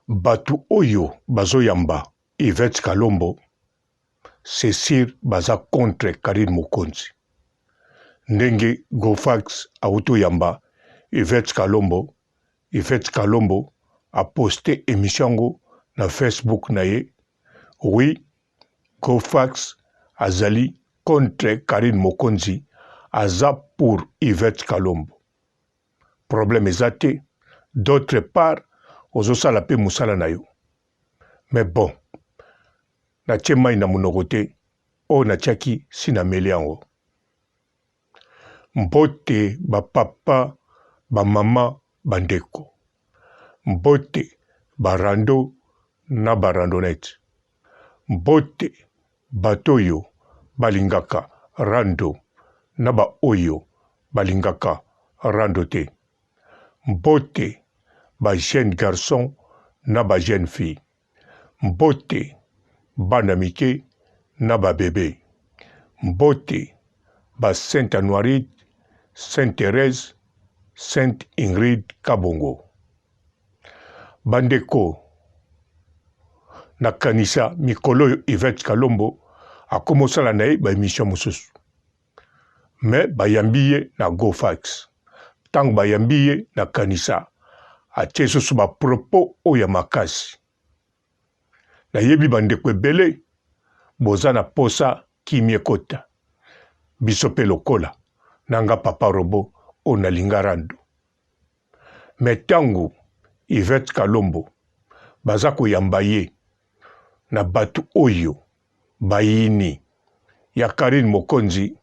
Batu oyo bazoyamba Yvette Kalombo, c'est sûr baza contre Karine Mokonzi. Ndenge Gofax autoyamba Yvette Kalombo a posté émission na Facebook naye. Oui, Gofax azali contre Karine Mokonzi, aza pour Yvette Kalombo. Problème ezate, d'autre part, ozosala pe musala na yo. Mais bon, na tchemai na monokote, o na tchaki sina meliango. Mbote ba papa, ba mama, bandeko. Mbote ba rando na ba randonnette. Mbote batoyo balingaka rando na ba oyo balingaka rando te. Mbote ba jeune garçon na ba jeune fille. Mbote bana mike na ba bébé. Mbote ba Sainte Anoirite, Sainte Thérèse, Sainte Ingrid Kabongo. Bandeko na kanisa mikolo Yvette Kalombo a commencé la naï ba émission mosusu. Mais ba yambiye na Gofax. Tant ba yambiye na kanisa a tiesusu ba propos oya makasi. Na yebi bandeko ebele boza na posa kimie kota. Bisope lokola nanga papa robo o na lingarando. Metangu Yvette Kalombo baza koyamba ye na batu oyo bayini ya Karine Mokonzi.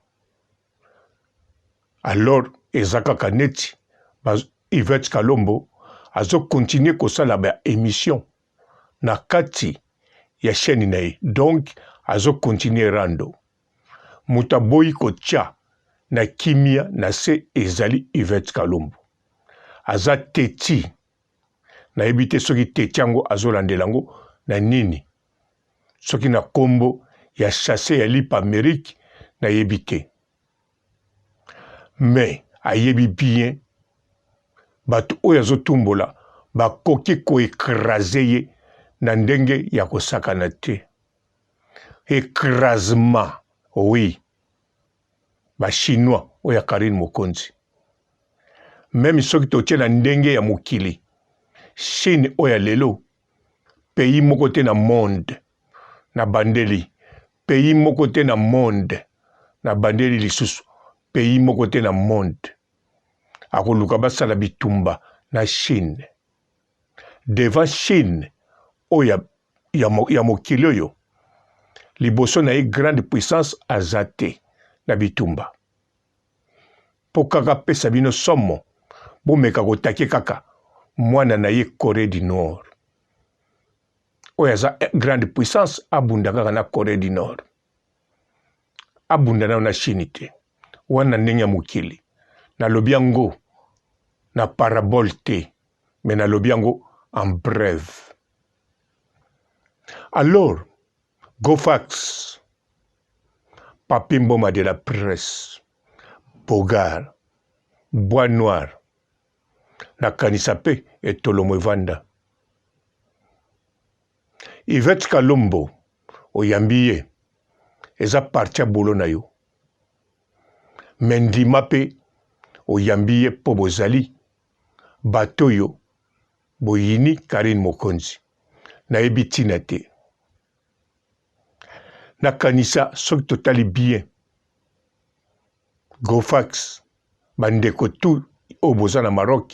Alors ezaka kaneti Yvette Kalombo azo continuer kosala ba émission na kati ya chaîne na ye. Donc azo continuer rando. Mutaboyi kotia na kimia na se ezali Yvette Kalombo. Aza teti na ebite soki tetiango azo landelango na nini. Soki na kombo ya chasse ya lipa Amérique na yebite. Mais ayebi bien batu oyo azotumbola bakoki koekraze ye na ndenge ya kosakana te. Écrasement, oui. Ba chinois oya Karine Mokonzi. Même soki totie na ndenge ya mokili. Chine oya lelo pays moko te na monde na bandeli. Pays moko te na monde na bandeli lisusu. Pays moko te na monde. Akoluka basala bitumba na Chine. Devant Chine oya ya mokili oyo. Liboso na ye grande puissance azate na bitumba. Po kaka pesa bino somo. Bomeka kotake kaka. Mwana na ye Corée du Nord. Oya za grande puissance abunda kaka na Corée du Nord. Abunda na Chine te. Wana ndenge mokili. Na lobiango na parabole te. Mais na lobiango en brève. Alors, Gofax, Papi Mboma de la presse, Bogard, Bois Noir, na kanisa pe etolomo evanda. Yvette Kalombo, oyambiye, eza partia bolo na yo. Mendima pe, oyambiye po bozali, batoyo, boyini Karine Mokonzi, na ebitina te. Na kanisa soki totali bien. Gofax, bandeko tu oboza na Maroc.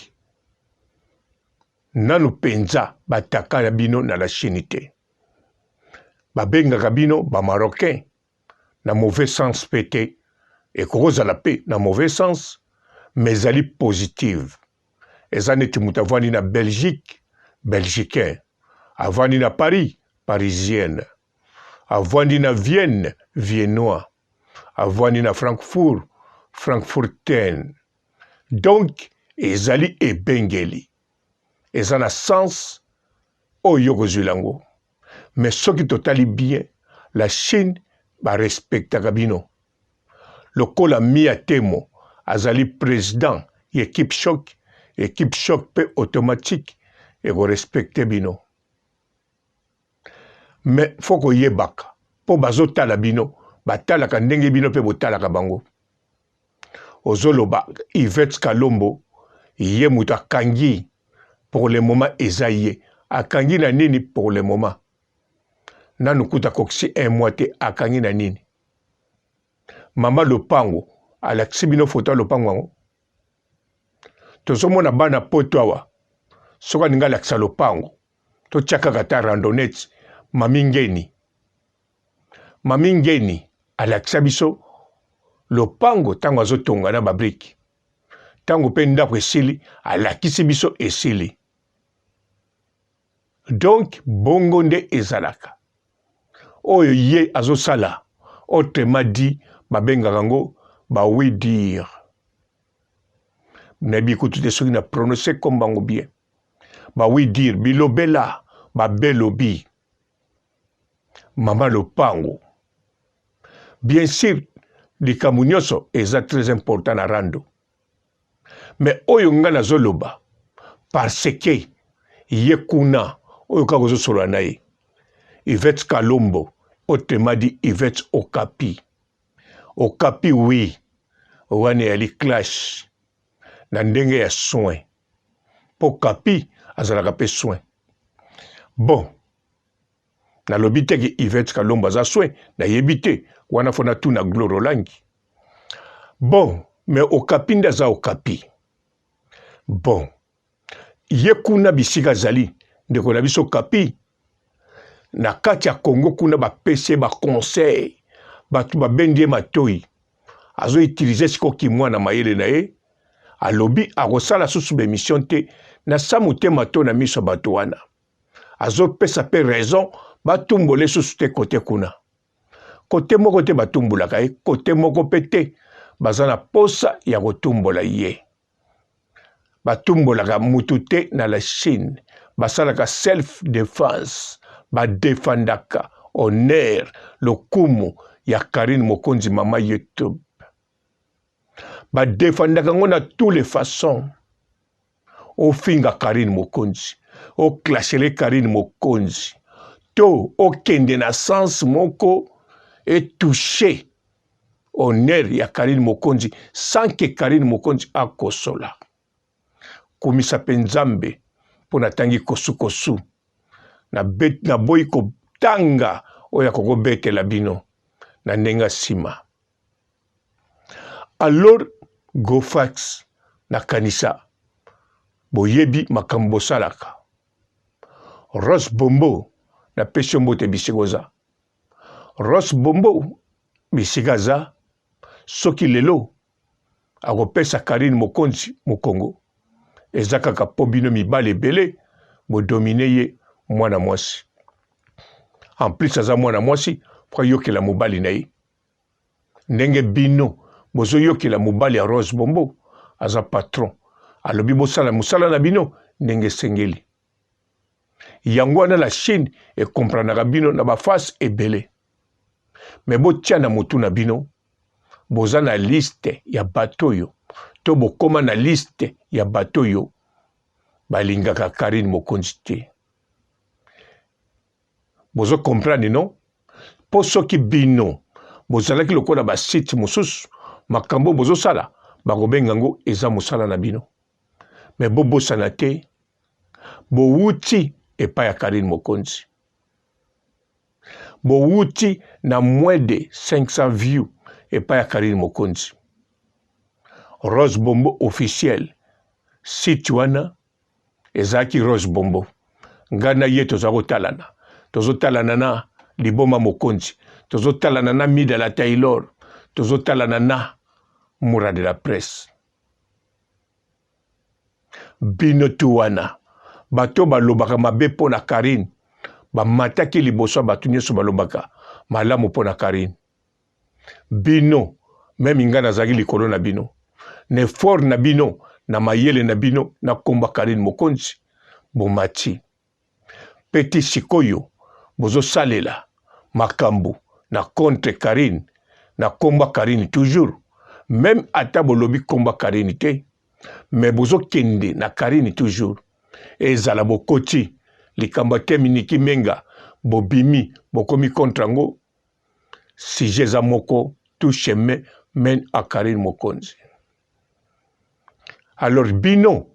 Nanu penza bataka na bino na la Chine te. Babengaka bino ba Marocain na mauvais sens pete. Et kozala pe na mauvais sens, mais ali positive. Eza neti mutu avandi na Belgique, Belgicain. Avandi na Paris, Parisienne. Avandi na Vienne, Viennois. Avandi na Francfort, Francfurtaine. Donc, ezali ebengeli. Eza na sens oyo kozwilango. Mais soki totali bien, la Chine ba respectaka bino. Lokola Mia Temo azali président équipe choc pe automatique et go respecte bino. mais faut ko yebaka po bazo tala bino batala ka ndenge bino pe botala ka bango ozoloba Yvette Kalombo ye mutu akangi pour le moment ezaye akangi na nini pour le moment nanu kuta koksi un mois te akangi na nini mama Lopango alakisi bino foto Lopango ngo tozomona bana poto awa soka ninga alakisa Lopango to tiaka kata randonnette mami ngeni alakisa biso Lopango tango azotonga na babriki tango pe ndako esili alakisi biso esili donc bongo nde ezalaka oyo ye azosala autrement dit babengaka ngo ba oui dire nayebi kutu te soki na prononce comme bango bien ba oui dire bilobela babelobi mama Lopango bien sûr likambo nyonso eza très important na rando mais oyo nga nazoloba parce que ye kuna oyo kaka ozosolola na ye Yvette Kalombo autrement dit Yvette Okapi oui wana yali clash na ndenge ya soin po Okapi azalaka pe soin bon nalobi teke Yvette Kalombo aza soin nayebi te wana fona tuna Gloro Langi bon mais Okapi nde aza Okapi bon ye kuna bisika zali ndeko na biso Okapi na kati ya Congo kuna bapesi ye baconseil bato babendi ye matoi azoutilize sikoki mwana mayele na ye alobi akosala susu bemission te na samu te mato na miso bato wana azopesa pe raison batumbole susu te kote kuna kote moko te batumbulaka ye kote moko pe te baza na posa ya kotumbola ye batumbolaka mutu te na la Chine basalaka self défense badefandaka honneur lokumu ya Karine Mokonzi mama YouTube badefandaka ngo na tous les façons ofinga Karine Mokonzi oklashele Karine Mokonzi to okende na sens moko etouché honneur ya Karine Mokonzi sans que Karine Mokonzi akosola komisa pe Nzambe mpo natangi kosu na boyi kotanga oyo akokobetela bino na ndenge nsima alors Gofax na kanisa boyebi makambo bosalaka Rose Bombo na pesi mbote bisika oza Rose Bombo bisika aza soki lelo akopesa Karine Mokonzi mokongo eza kaka po bino mibale ebele bodomine ye mwana mwasi en plus aza mwana mwasi po yokela mobali na ye ndenge bino bozoyokela mobali ya Rose Bombo aza patron alobi bosala mosala na bino ndenge sengeli yango wana la Chine ekompranaka bino na bafase ebele me botia na motu na bino boza na liste ya bato oyo to bokoma na liste ya bato oyo balingaka Karine Mokonzi te bozo comprendre non po soki bino bozalaki lokola basite mosusu makambo bozosala bakobenga ngo eza mosala na bino me bobosana te bowuti epai ya Karine Mokonzi bowuti na moins de 500 views epai ya Karine Mokonzi Rose Bombo officiel site wana ezalaki Rose Bombo ngana ye tozotalana na Liboma Mokonzi tozotalana na Mida la Taylor tozotalana na Mura de la Presse bino tu wana bato balobaka mabe mpo na Karine bamataki liboso bato nyonso balobaka malamu mpo na Karine bino meme nga nazalaki likolo na bino na effort na bino na mayele na bino na komba Karine Mokonzi bomati peti sikoyo bozosalela makambo na contre Karine na komba Karine toujours même ata bolobi komba Karine te mais bozokende na Karine toujours ezala bokoti likambo te miniki menga bobimi bokomi contre yango sujet eza moko tout chemin mène à Karine Mokonzi. Alors bino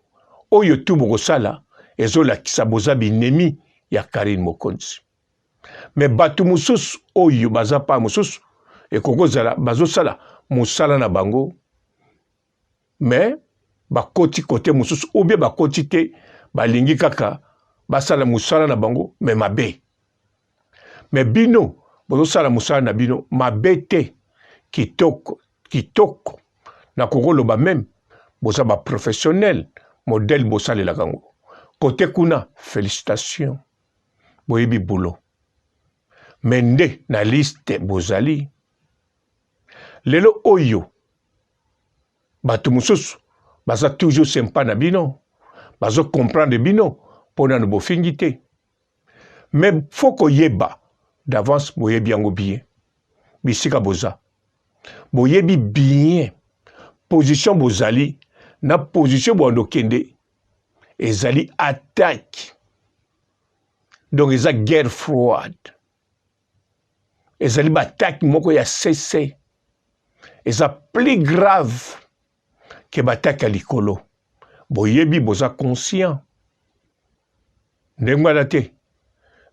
oyo tu bokosala ezolakisa boza binemi ya Karine Mokonzi. Mais bato mosusu oyo baza pa mosusu ekokozala bazosala mosala na bango mais bakoti côté mosusu ou bien bakoti te balingi kaka basala mosala na bango mais mabe. Mais bino bozosala mosala na bino mabe te kitoko na kokoloba même boza ba professionnel modèle bosalela kango côté kuna félicitations boyebi boulot. Mais nde na liste bozali lelo oyo bato mosusu baza toujours sympa na bino bazo comprendre bino pona no bofingi te. Mais faut koyeba d'avance boyebi yango bien bisika boza boyebi bien position bozali na position boandokende ezali attaque donc eza guerre froide ezali bataque moko ya CC eza plus grave que bataque ya likolo boyebi boza conscient ndenge wana te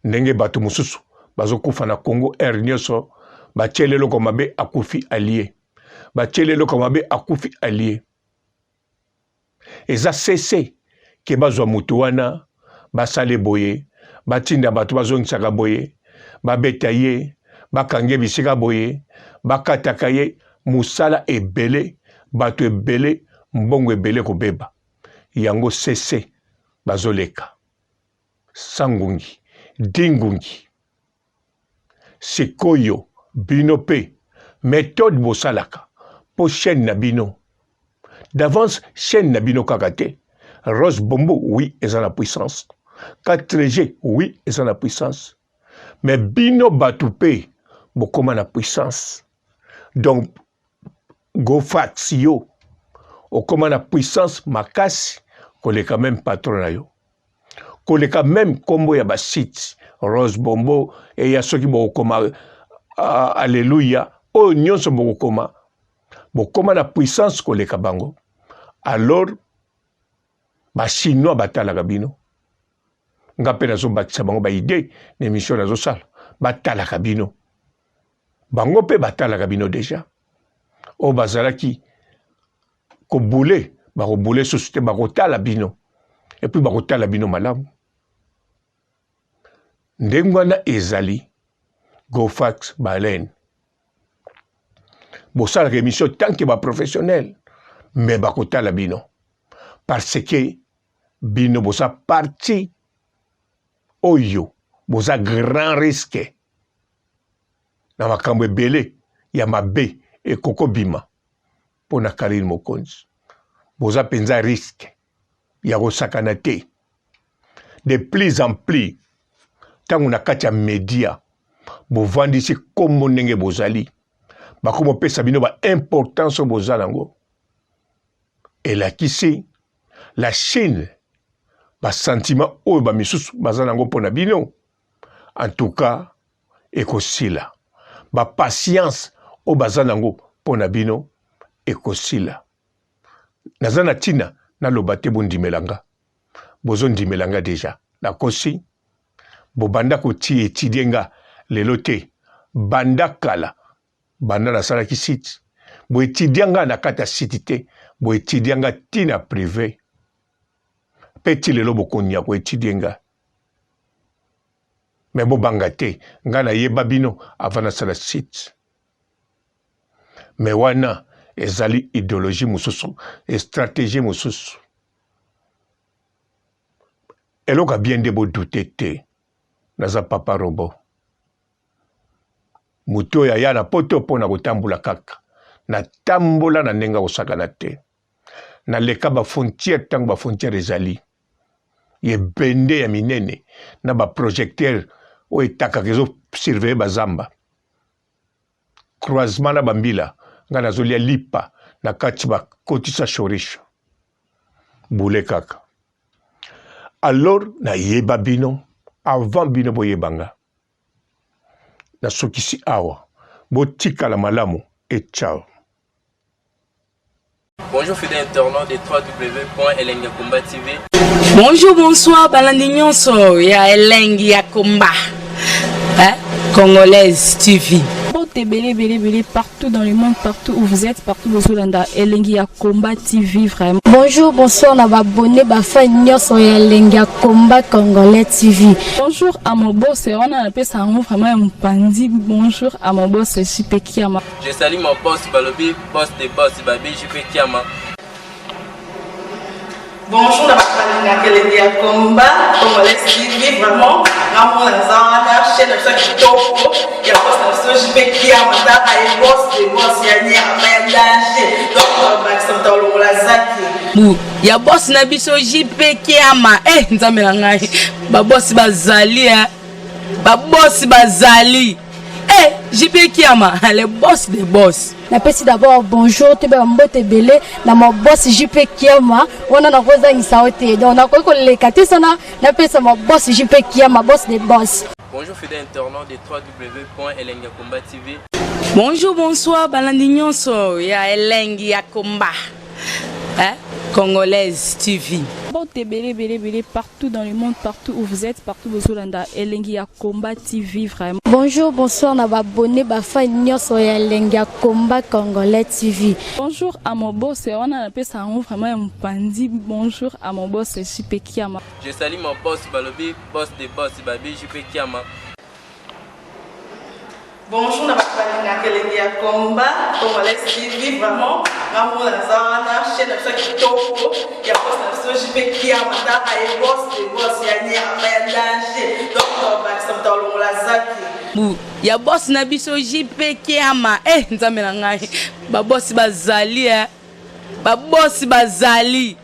ndenge bato mosusu bazokufa na Congo Air nyonso batie leloko mabe akufi allié batie leloko mabe akufi allié eza CC ke bazwa mutu wana basale boye batinda bato bazongisaka boye babeta ye bakange bisika boye bakataka ye musala ebele bato ebele mbongo ebele kobeba yango CC bazoleka sangungi dingungi sikoyo bino pe méthode bosalaka po chaîne na bino d'avance chaîne na bino kaka te Rose Bombo oui eza na puissance 4G oui eza na puissance mais bino batu pe bokoma na puissance donc go fax yo okoma na puissance makasi koleka même patron na yo koleka même kombo ya basite Rose Bombo et ya soki bokoma alléluia o nyonso bokoma na puissance koleka bango alors ba chinois batalaka bino nga pe nazo batisa bango ba idée na émission nazo sala batalaka bino bango pe batalaka bino déjà o bazalaki ko boule ba ko boule société ba ko tala bino et puis ba ko tala bino malamu ndengwana ezali go fax balen bosala émission tant que ba professionnel mais ba ko tala bino parce que bino bosa parti oyo boza grand risque na makambo ebele ya mabe ekoko bima pona Karine Mokonzi boza penza risque ya kosakana te de plus en plus tangu na kati ya media bovandisi kombo ndenge bozali bakomo pesa bino ba importance boza nango elakisi la Chine ba sentiment oyo ba misusu baza nango pona bino en tout cas ekosila ba patience oyo baza nango pona bino ekosila nazana tina naloba te bondimelanga bozondimelanga déjà nakosi bobanda kotie étudie nga lelo te banda kala banda nasalaki site boétudie nga na kati ya site te boétudie nga tina privé peti lelo bokonya koétudie nga mais bobanga te nga nayeba bino avant nasala site mais wana ezali idéologie mosusu et stratégie mosusu eloko bien nde bodute te naza papa robo moto oyo aya na poto mpo na kotambola kaka natambola na ndenge kosakana te naleka bafrontière ntango bafrontière ezali ebende ya minene na baprojecteur oyo etakaka ezosurveille bazamba croisement na bambila nga nazolia lipa na kati bakotisa shorisho bule kaka alors nayeba bino avant bino boyebanga na sokisi awa botika la malamu et ciao. Bonjour fidèles internautes de www.elengiakomba TV. Bonjour, bonsoir, balandi nyonso ya Elengiakomba, Congolaise TV. Belé partout dans le monde, partout où vous êtes, partout où vous êtes, Elengiakomba TV vraiment. Bonjour, bonsoir, on va abonner à nyonso ya Elengiakomba Congolais TV. Bonjour à mon boss, on a appelé ça vraiment un pandi. Bonjour à mon boss, JP Kiama. Je salue mon boss Balobi, boss des boss Babi, JP Kiama. Bonjour, na Elengiakomba Congolais TV vraiment. Namo na chaîne de kitoko ya boss na JP Kiama ta ay boss des boss ya ni ama danger. Donc ba kisanta longola zaki. Ya boss na biso JP Kiama nzambe na ngai. Ba boss bazali ba boss bazali. JP Kiama, le boss des boss. Napesi d'abord bonjour, te ba mbote belé na mo boss JP Kiama, wana na koza ngisaote. Donc na ko le katisana, napesa mo boss JP Kiama, boss des boss. Bonjour fidèles internautes de www.elengiakomba TV. Bonjour, bonsoir, balandi nyonso ya Elengiakomba, Congolaise TV. Belé partout dans le monde, partout où vous êtes, partout où vous êtes, Elengiakomba TV vraiment. Bonjour, bonsoir, on va abonner à nyonso ya Elengiakomba Congolais TV. Bonjour à mon boss, on a appelé ça vraiment un pandi. Bonjour à mon boss, JP Kiama. Je salue mon boss Balobi, boss des boss Babi, JP Kiama. Bonjour, na Elengiakomba Congolais TV vraiment. Namo na chaîne de kitoko ya boss na JP Kiama ta ay boss des boss ya ni ama danger. Donc ba kisanta longola zaki. Ya boss na biso JP Kiama nzambe na ngai. Ba boss bazali ba boss bazali.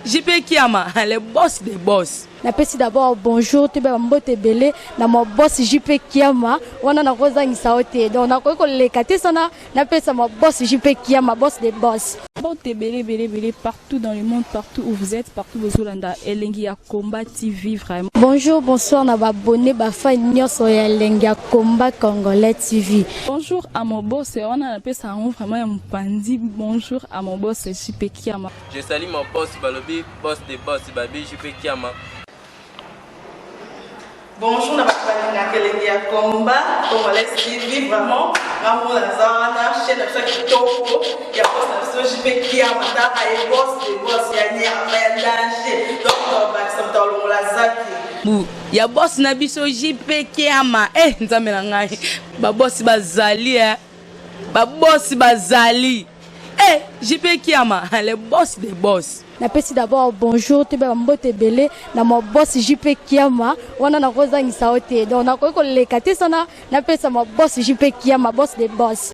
JP Kiama, le boss des boss. Napesi d'abord bonjour, te ba mbote belé na mo boss JP Kiama, wana na koza ngisaote. Donc na ko le katisana, napesa mo boss JP Kiama, boss des boss. Belé partout dans le monde, partout où vous êtes, partout où vous êtes, Elengiakomba TV vraiment. Bonjour, bonsoir, on va abonner à nyonso ya Elengiakomba Congolais TV. Bonjour à mon boss, on a appelé ça vraiment un pandi. Bonjour à mon boss, JP Kiama. Je salue mon boss Balobi, boss des boss Babi, JP Kiama. Bonjour, na Elengiakomba Congolais TV vraiment. Namo na chaîne de kitoko ya boss na JP Kiama ta ay boss des boss ya ni ama danger. Donc ba kisanta longola zaki. Ya boss na biso JP Kiama nzambe na ngai. Ba boss bazali ba boss bazali. JP Kiama, le boss des boss. Napesi d'abord bonjour, te ba mbote belé na mo boss JP Kiama, wana na koza ngisaote. Donc na ko le katisana, napesa mo boss JP Kiama, boss des boss.